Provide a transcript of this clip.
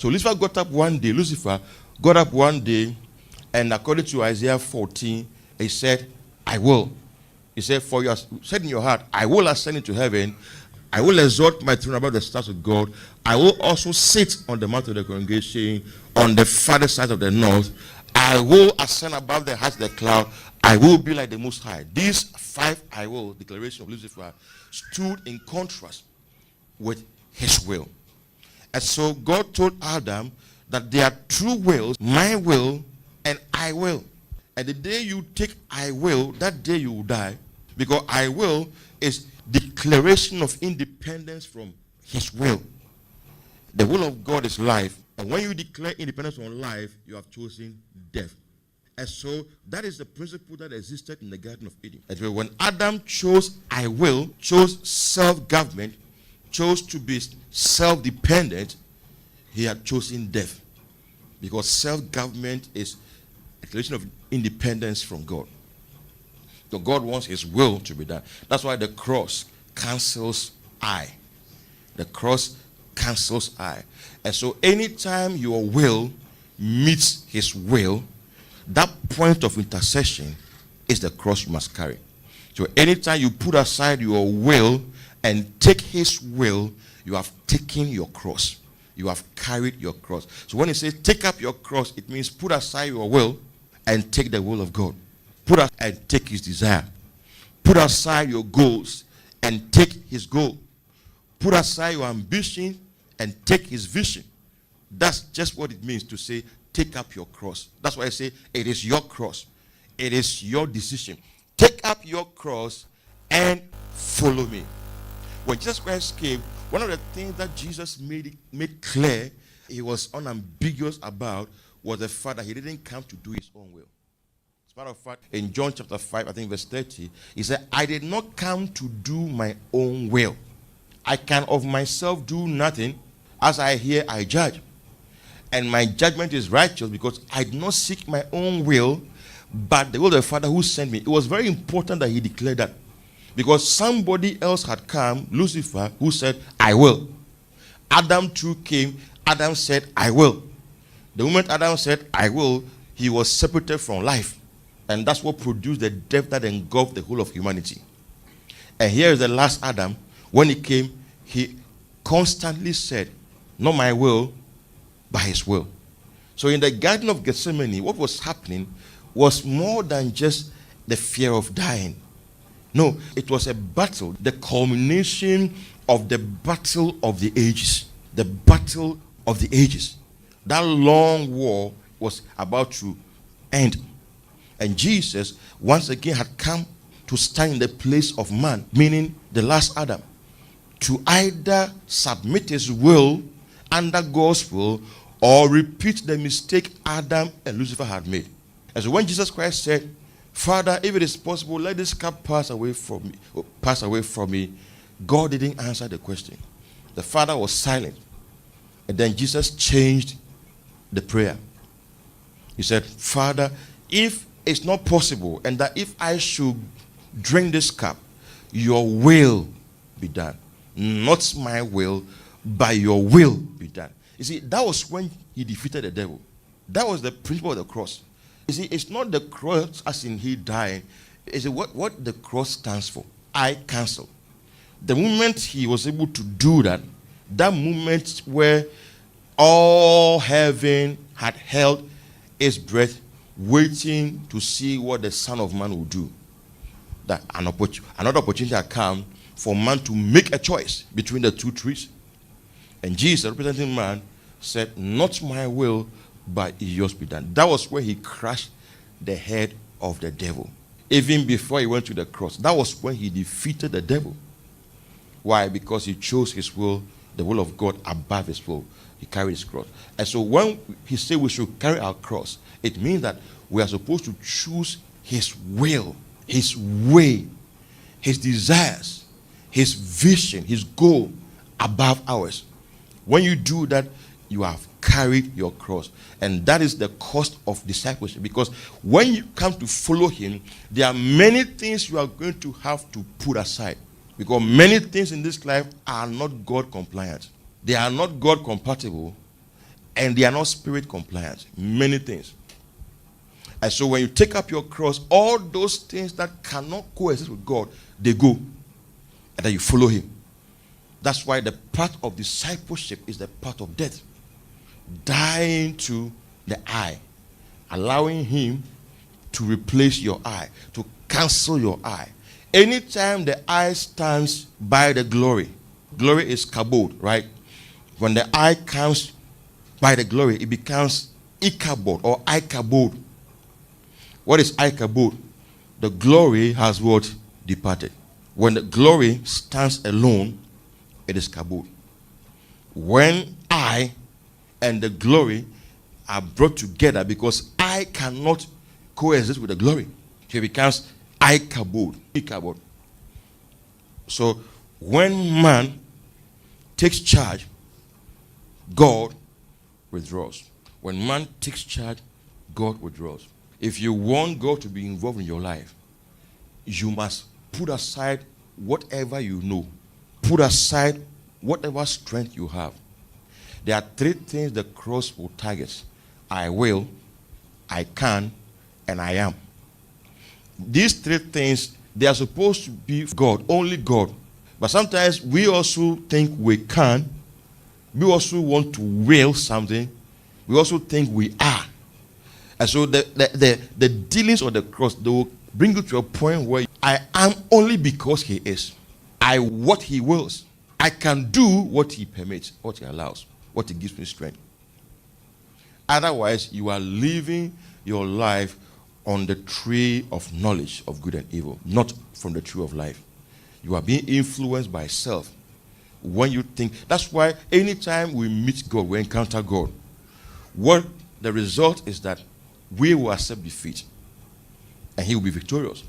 So Lucifer got up one day, and according to Isaiah 14, he said, I will. He said, for you said in your heart, I will ascend into heaven. I will exalt my throne above the stars of God. I will also sit on the mount of the congregation on the farther side of the north. I will ascend above the heights of the cloud. I will be like the Most High. These 5 I will declaration of Lucifer stood in contrast with his will. And so God told Adam that there are 2 wills, my will and I will. And the day you take I will, that day you will die. Because I will is declaration of independence from his will. The will of God is life. And when you declare independence from life, you have chosen death. And so that is the principle that existed in the Garden of Eden. And when Adam chose I will, chose self-government, chose to be self-dependent, he had chosen death. Because self-government is a declaration of independence from God. So God wants his will to be done. That's why the cross cancels I. The cross cancels I. And so anytime your will meets his will, that point of intercession is the cross you must carry. So anytime you put aside your will and take his will, you have taken your cross. You have carried your cross. So when it says take up your cross, it means put aside your will and take the will of God. Put aside and take his desire. Put aside your goals and take his goal. Put aside your ambition and take his vision. That's just what it means to say, take up your cross. That's why I say, it is your cross. It is your decision. Take up your cross and follow me. When Jesus Christ came, one of the things that Jesus made clear, he was unambiguous about, was the fact that he didn't come to do his own will. As a matter of fact, in John chapter 5, I think verse 30, he said, I did not come to do my own will. I can of myself do nothing. As I hear, I judge. And my judgment is righteous because I did not seek my own will, but the will of the Father who sent me. It was very important that he declared that. Because somebody else had come, Lucifer, who said, I will. Adam too came. Adam said, I will. The moment Adam said, I will, he was separated from life. And that's what produced the death that engulfed the whole of humanity. And here is the last Adam. When he came, he constantly said, not my will, but his will. So in the Garden of Gethsemane, what was happening was more than just the fear of dying. No, it was a battle, the culmination of the battle of the ages. The battle of the ages. That long war was about to end. And Jesus, once again, had come to stand in the place of man, meaning the last Adam, to either submit his will under God's will or repeat the mistake Adam and Lucifer had made. And so when Jesus Christ said, Father, if it is possible, let this cup pass away from me, God didn't answer the question. The Father was silent. And then Jesus changed the prayer. He said, Father, if it's not possible, and that if I should drink this cup, your will be done. Not my will, but your will be done. You see, that was when he defeated the devil. That was the principle of the cross. You see, it's not the cross as in he died. It's what the cross stands for. I cancel. The moment he was able to do that, that moment where all heaven had held its breath, waiting to see what the Son of Man will do. That another opportunity had come for man to make a choice between the two trees. And Jesus, representing man, said, not my will, but yours be done. That was where he crushed the head of the devil. Even before he went to the cross, that was when he defeated the devil. Why? Because he chose his will, the will of God, above his will. He carried his cross. And so when he said we should carry our cross, it means that we are supposed to choose his will, his way, his desires, his vision, his goal above ours. When you do that, you have carried your cross. And that is the cost of discipleship. Because when you come to follow him, there are many things you are going to have to put aside. Because many things in this life are not God compliant. They are not God compatible. And they are not spirit compliant. Many things. And so when you take up your cross, all those things that cannot coexist with God, they go. And then you follow him. That's why the path of discipleship is the path of death. Dying to the I. Allowing him to replace your I. To cancel your I. Anytime the I stands by the glory. Glory is kabod, right? When the I comes by the glory, it becomes ikabod or ikabod. What is ikabod? The glory has what? Departed. When the glory stands alone, it is kabod. When I and the glory are brought together, because I cannot coexist with the glory, so it becomes ikabod. So when man takes charge, God withdraws. When man takes charge, God withdraws. If you want God to be involved in your life, you must put aside whatever you know. Put aside whatever strength you have. There are three things the cross will target. I will, I can, and I am. These three things, they are supposed to be God, only God. But sometimes we also think we can. We also want to will something. We also think we are. And so the dealings of the cross, they will bring you to a point where I am only because he is. I what he wills. I can do what he permits, what he allows, what he gives me strength. Otherwise, you are living your life on the tree of knowledge of good and evil, not from the tree of life. You are being influenced by self. When you think, that's why anytime we meet God, we encounter God, what the result is that we will accept defeat and he will be victorious.